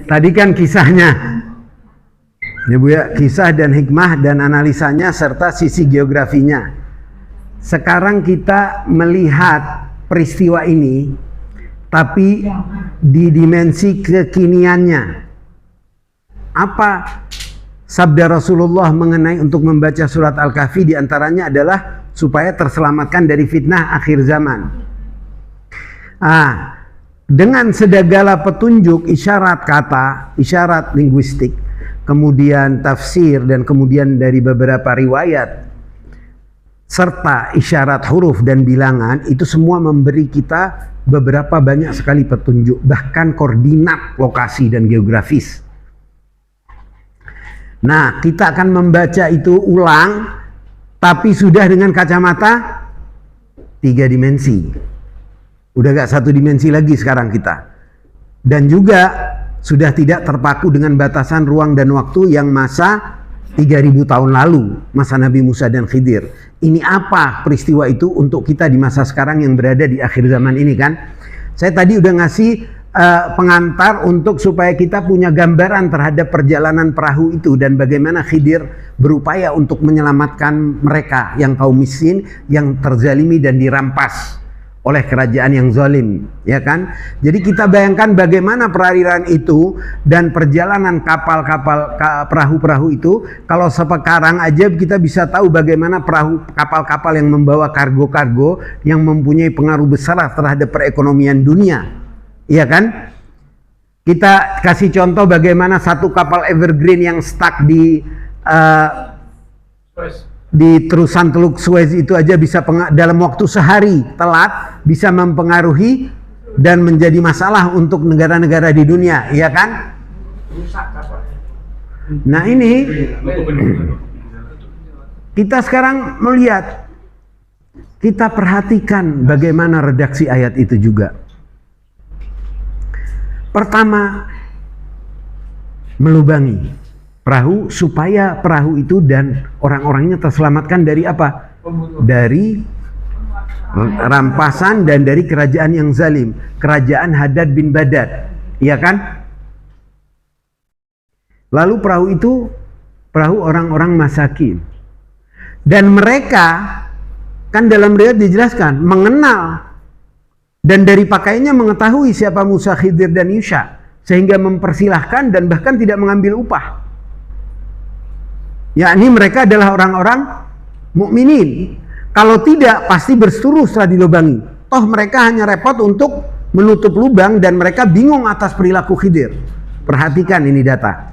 Tadi kan kisahnya, ya Bu ya, kisah dan hikmah dan analisanya serta sisi geografinya. Sekarang kita melihat peristiwa ini, tapi di dimensi kekiniannya. Apa sabda Rasulullah mengenai untuk membaca surat Al-Kahfi? Diantaranya adalah supaya terselamatkan dari fitnah akhir zaman. Dengan segala petunjuk isyarat kata, isyarat linguistik, kemudian tafsir, dan kemudian dari beberapa riwayat, serta isyarat huruf dan bilangan, itu semua memberi kita beberapa banyak sekali petunjuk, bahkan koordinat lokasi dan geografis. Nah, kita akan membaca itu ulang, tapi sudah dengan kacamata 3 dimensi. Udah gak 1 dimensi lagi sekarang kita. Dan juga sudah tidak terpaku dengan batasan ruang dan waktu yang masa 3000 tahun lalu, masa Nabi Musa dan Khidir. Ini apa peristiwa itu untuk kita di masa sekarang yang berada di akhir zaman ini kan? Saya tadi udah ngasih pengantar untuk supaya kita punya gambaran terhadap perjalanan perahu itu dan bagaimana Khidir berupaya untuk menyelamatkan mereka yang kaum miskin, yang terzalimi dan dirampas oleh kerajaan yang zalim, ya kan? Jadi kita bayangkan bagaimana perairan itu dan perjalanan kapal-kapal, perahu-perahu itu. Kalau sekarang aja kita bisa tahu bagaimana kapal-kapal yang membawa kargo-kargo yang mempunyai pengaruh besar terhadap perekonomian dunia, ya kan? Kita kasih contoh bagaimana satu kapal Evergreen yang stuck di terusan Teluk Suez itu aja bisa dalam waktu sehari telat bisa mempengaruhi dan menjadi masalah untuk negara-negara di dunia, ya kan? Nah ini kita sekarang melihat, kita perhatikan bagaimana redaksi ayat itu juga. Pertama, melubangi perahu supaya perahu itu dan orang-orangnya terselamatkan dari apa? Dari rampasan dan dari kerajaan yang zalim, kerajaan Hadad bin Badad, iya kan? Lalu perahu itu perahu orang-orang masakin. Dan mereka kan dalam riwayat dijelaskan mengenal dan dari pakaiannya mengetahui siapa Musa, Khidir dan Yusha, sehingga mempersilahkan dan bahkan tidak mengambil upah. Yakni mereka adalah orang-orang mukminin. Kalau tidak pasti berseteru setelah dilubangi. Toh mereka hanya repot untuk menutup lubang dan mereka bingung atas perilaku Khidir. Perhatikan ini data.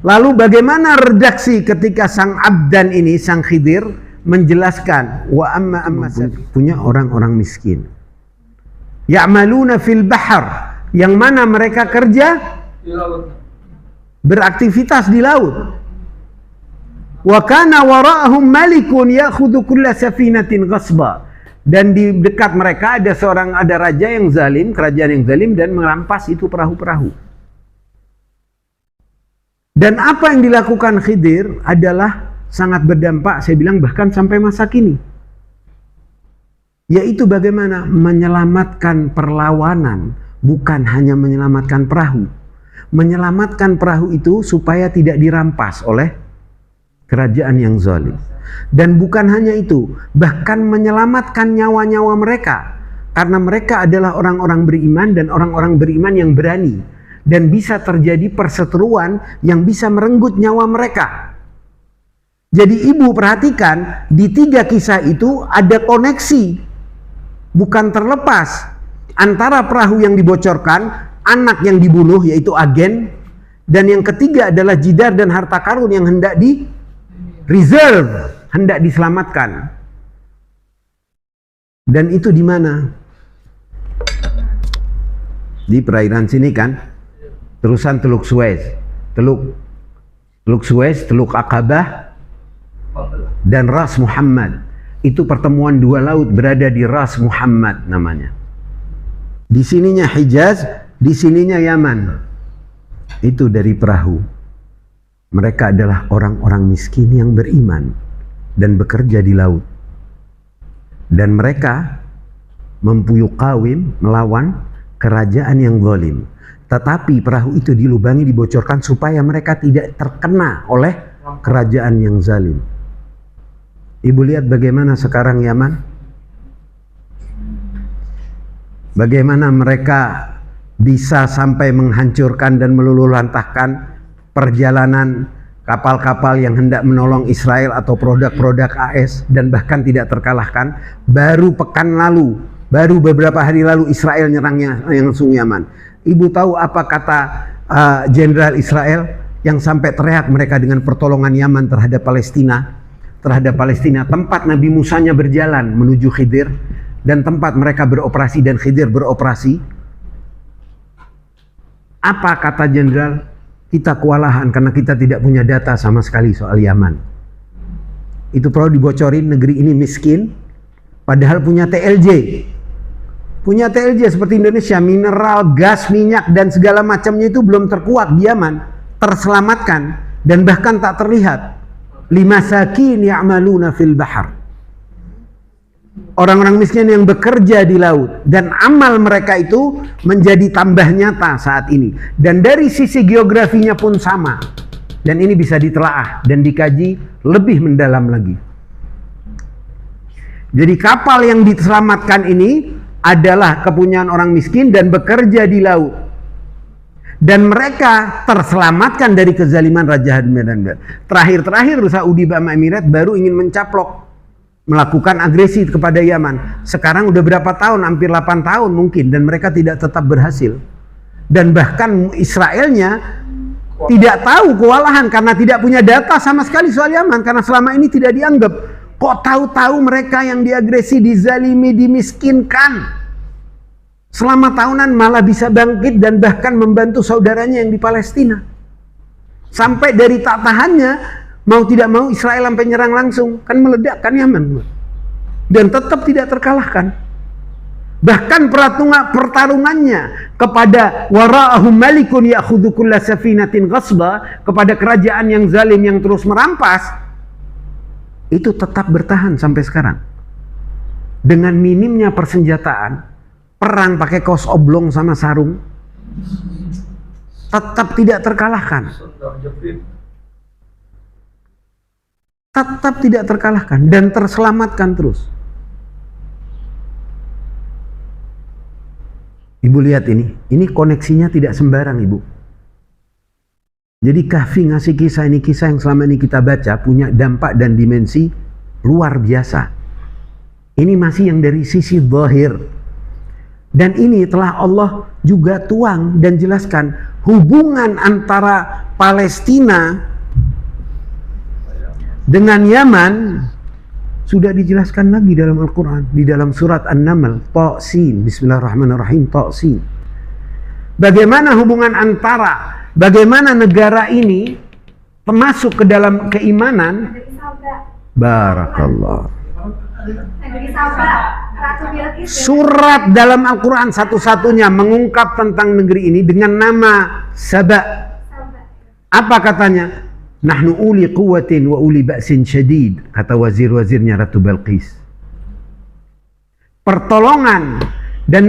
Lalu bagaimana redaksi ketika sang abdan ini, sang Khidir menjelaskan wa amma punya orang-orang miskin. Ya'maluna fil bahr, yang mana mereka kerja beraktivitas di laut. Wa kana wara'ahum malikun ya'khudhu kulla safinatin ghasba. Dan di dekat mereka ada raja yang zalim, kerajaan yang zalim, dan merampas itu perahu-perahu. Dan apa yang dilakukan Khidir adalah sangat berdampak, saya bilang bahkan sampai masa kini. Yaitu bagaimana menyelamatkan perlawanan, bukan hanya menyelamatkan perahu. Menyelamatkan perahu itu supaya tidak dirampas oleh kerajaan yang zalim. Dan bukan hanya itu, bahkan menyelamatkan nyawa-nyawa mereka, karena mereka adalah orang-orang beriman dan orang-orang beriman yang berani, dan bisa terjadi perseteruan yang bisa merenggut nyawa mereka. Jadi ibu perhatikan, di 3 kisah itu ada koneksi, bukan terlepas, antara perahu yang dibocorkan, anak yang dibunuh yaitu agen, dan yang ketiga adalah jidar dan harta karun yang hendak di reserve, hendak diselamatkan. Dan itu di mana? Di perairan sini kan, terusan Teluk Suez, Teluk Suez, Teluk Aqabah, dan Ras Muhammad. Itu pertemuan 2 laut berada di Ras Muhammad namanya. Di sininya Hijaz, di sininya Yaman. Itu dari perahu. Mereka adalah orang-orang miskin yang beriman dan bekerja di laut. Dan mereka melawan kerajaan yang zalim. Tetapi perahu itu dilubangi, dibocorkan supaya mereka tidak terkena oleh kerajaan yang zalim. Ibu lihat bagaimana sekarang Yaman. Bagaimana mereka bisa sampai menghancurkan dan meluluhlantahkan perjalanan kapal-kapal yang hendak menolong Israel atau produk-produk AS, dan bahkan tidak terkalahkan. Baru pekan lalu, baru beberapa hari lalu Israel nyerangnya langsung Yaman. Ibu tahu apa kata Jenderal Israel yang sampai teriak mereka dengan pertolongan Yaman terhadap Palestina? Terhadap Palestina, tempat Nabi Musanya berjalan menuju Khidir dan tempat mereka beroperasi dan Khidir beroperasi. Apa kata Jenderal? Kita kewalahan karena kita tidak punya data sama sekali soal Yaman. Itu perlu dibocorin, negeri ini miskin padahal punya TLJ. Punya TLJ seperti Indonesia, mineral, gas, minyak dan segala macamnya itu belum terkuak di Yaman, terselamatkan dan bahkan tak terlihat. Limasakin ya'maluna fil bahar. Orang-orang miskin yang bekerja di laut, dan amal mereka itu menjadi tambah nyata saat ini. Dan dari sisi geografinya pun sama. Dan ini bisa ditelaah dan dikaji lebih mendalam lagi. Jadi kapal yang diselamatkan ini adalah kepunyaan orang miskin dan bekerja di laut. Dan mereka terselamatkan dari kezaliman Raja Hadad. Terakhir Saudi Emirat baru ingin mencaplok, melakukan agresi kepada Yaman. Sekarang udah berapa tahun? Hampir 8 tahun mungkin. Dan mereka tidak tetap berhasil. Dan bahkan Israelnya tidak tahu kewalahan karena tidak punya data sama sekali soal Yaman. Karena selama ini tidak dianggap. Kok tahu-tahu mereka yang diagresi, dizalimi, dimiskinkan. Selama tahunan malah bisa bangkit dan bahkan membantu saudaranya yang di Palestina. Sampai dari tak tahannya, mau tidak mau Israel sampai nyerang langsung. Kan meledakkan Yaman. Dan tetap tidak terkalahkan. Bahkan pertarungannya kepada wara'ahum malikun ya'khudhu kulla safinatin ghasba, kepada kerajaan yang zalim yang terus merampas, itu tetap bertahan sampai sekarang. Dengan minimnya persenjataan, perang pakai kaos oblong sama sarung, tetap tidak terkalahkan. Tetap tidak terkalahkan dan terselamatkan terus. Ibu lihat ini koneksinya tidak sembarang, Ibu. Jadi Kahfi ngasih kisah ini, kisah yang selama ini kita baca punya dampak dan dimensi luar biasa. Ini masih yang dari sisi zahir. Dan ini telah Allah juga tuang dan jelaskan hubungan antara Palestina dengan Yaman sudah dijelaskan lagi dalam Al-Quran. Di dalam surat An-Naml, Ta'sin, Bismillahirrahmanirrahim, Ta'sin. Bagaimana hubungan antara, bagaimana negara ini termasuk ke dalam keimanan. Barakallah. Surat dalam Al-Quran satu-satunya mengungkap tentang negeri ini dengan nama Saba. Apa katanya? Nahnu uli quwwatin wa uli ba'sin syadid, kata wazir-wazirnya Ratu Balqis. Pertolongan dan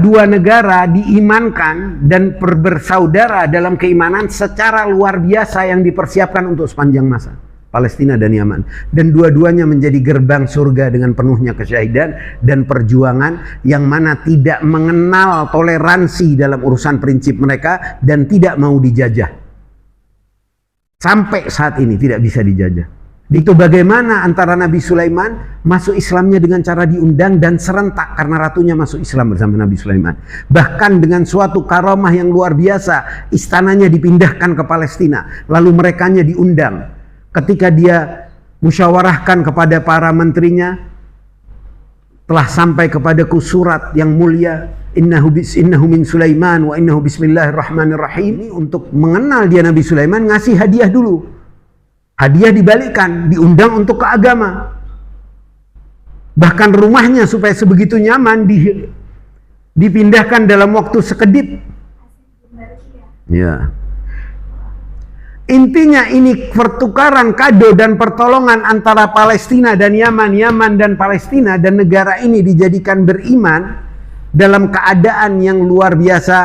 dua negara diimankan dan bersaudara dalam keimanan secara luar biasa yang dipersiapkan untuk sepanjang masa. Palestina dan Yaman. Dan dua-duanya menjadi gerbang surga dengan penuhnya kesyahidan dan perjuangan yang mana tidak mengenal toleransi dalam urusan prinsip mereka dan tidak mau dijajah. Sampai saat ini tidak bisa dijajah. Itu bagaimana antara Nabi Sulaiman masuk Islamnya dengan cara diundang dan serentak karena ratunya masuk Islam bersama Nabi Sulaiman. Bahkan dengan suatu karamah yang luar biasa, istananya dipindahkan ke Palestina, lalu merekanya diundang. Ketika dia musyawarahkan kepada para menterinya, telah sampai kepadaku surat yang mulia, innahu min Sulaiman wa innahu bismillahirrahmanirrahim. Untuk mengenal dia Nabi Sulaiman, ngasih hadiah dulu. Hadiah dibalikkan, diundang untuk ke agama. Bahkan rumahnya supaya sebegitu nyaman dipindahkan dalam waktu sekedip. Ya. Intinya ini pertukaran kado dan pertolongan antara Palestina dan Yaman, Yaman dan Palestina, dan negara ini dijadikan beriman dalam keadaan yang luar biasa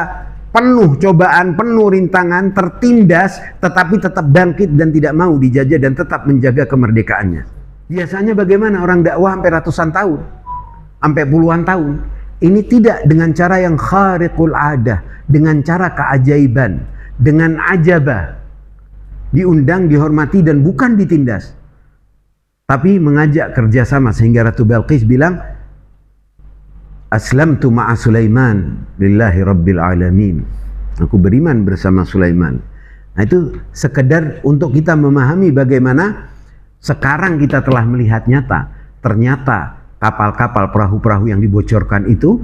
penuh cobaan, penuh rintangan, tertindas, tetapi tetap bangkit dan tidak mau dijajah dan tetap menjaga kemerdekaannya. Biasanya bagaimana orang dakwah sampai ratusan tahun, sampai puluhan tahun. Ini tidak dengan cara yang khariqul adah, dengan cara keajaiban, dengan ajabah. Diundang, dihormati dan bukan ditindas, tapi mengajak kerjasama. Sehingga Ratu Balqis bilang, Aslamtu ma'a Sulaiman lillahi rabbil alamin. Aku beriman bersama Sulaiman. Nah, itu sekedar untuk kita memahami bagaimana sekarang kita telah melihat nyata. Ternyata kapal-kapal, perahu-perahu yang dibocorkan itu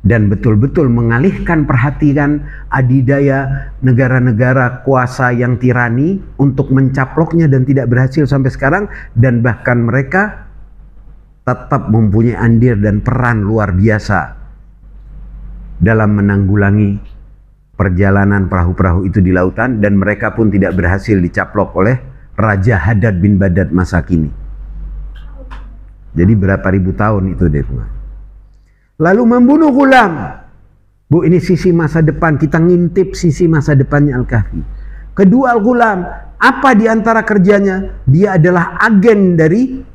dan betul-betul mengalihkan perhatian adidaya negara-negara kuasa yang tirani untuk mencaploknya dan tidak berhasil sampai sekarang. Dan bahkan mereka tetap mempunyai andil dan peran luar biasa dalam menanggulangi perjalanan perahu-perahu itu di lautan, dan mereka pun tidak berhasil dicaplok oleh Raja Hadad bin Badad masa kini. Jadi berapa ribu tahun itu deh. Lalu membunuh Ghulam. Bu, ini sisi masa depan, kita ngintip sisi masa depannya Al-Kahfi. Kedua, Al-Ghulam, apa di antara kerjanya? Dia adalah agen dari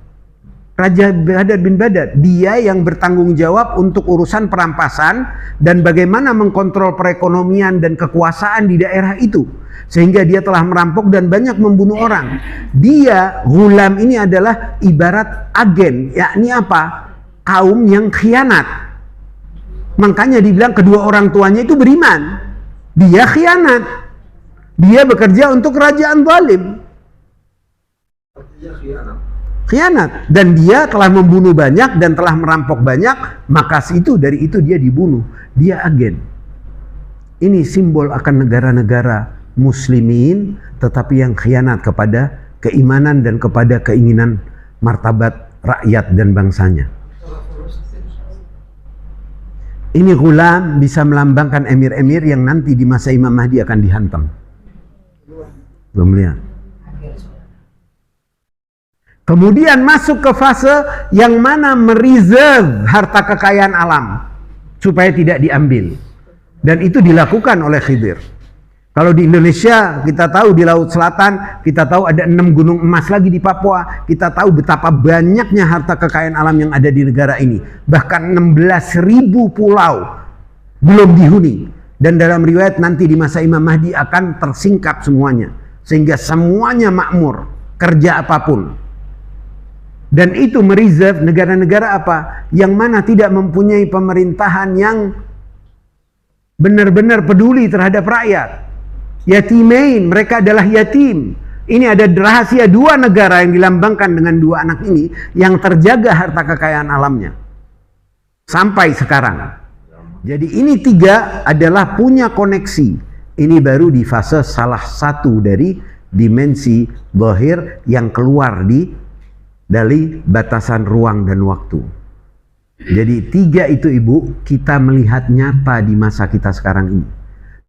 Raja Hadad bin Badad. Dia yang bertanggung jawab untuk urusan perampasan dan bagaimana mengkontrol perekonomian dan kekuasaan di daerah itu. Sehingga dia telah merampok dan banyak membunuh orang. Dia, Ghulam ini adalah ibarat agen, yakni apa? Kaum yang khianat. Makanya dibilang kedua orang tuanya itu beriman. Dia khianat. Dia bekerja untuk kerajaan zalim. Khianat. Dan dia telah membunuh banyak dan telah merampok banyak, maka dari itu dia dibunuh. Dia agen. Ini simbol akan negara-negara muslimin tetapi yang khianat kepada keimanan dan kepada keinginan martabat rakyat dan bangsanya. Ini Ghulam bisa melambangkan emir-emir yang nanti di masa Imam Mahdi akan dihantam. Belum lihat. Kemudian masuk ke fase yang mana mereserve harta kekayaan alam supaya tidak diambil. Dan itu dilakukan oleh Khidir. Kalau di Indonesia, kita tahu di Laut Selatan, kita tahu ada 6 gunung emas lagi di Papua. Kita tahu betapa banyaknya harta kekayaan alam yang ada di negara ini. Bahkan 16.000 pulau belum dihuni. Dan dalam riwayat nanti di masa Imam Mahdi akan tersingkap semuanya. Sehingga semuanya makmur, kerja apapun. Dan itu mereserve negara-negara apa? Yang mana tidak mempunyai pemerintahan yang benar-benar peduli terhadap rakyat. Yatimain, mereka adalah yatim. Ini ada rahasia dua negara yang dilambangkan dengan dua anak ini yang terjaga harta kekayaan alamnya sampai sekarang. Jadi ini tiga adalah punya koneksi. Ini baru di fase salah satu dari dimensi zahir yang keluar dari batasan ruang dan waktu. Jadi tiga itu Ibu kita melihat nyata di masa kita sekarang ini.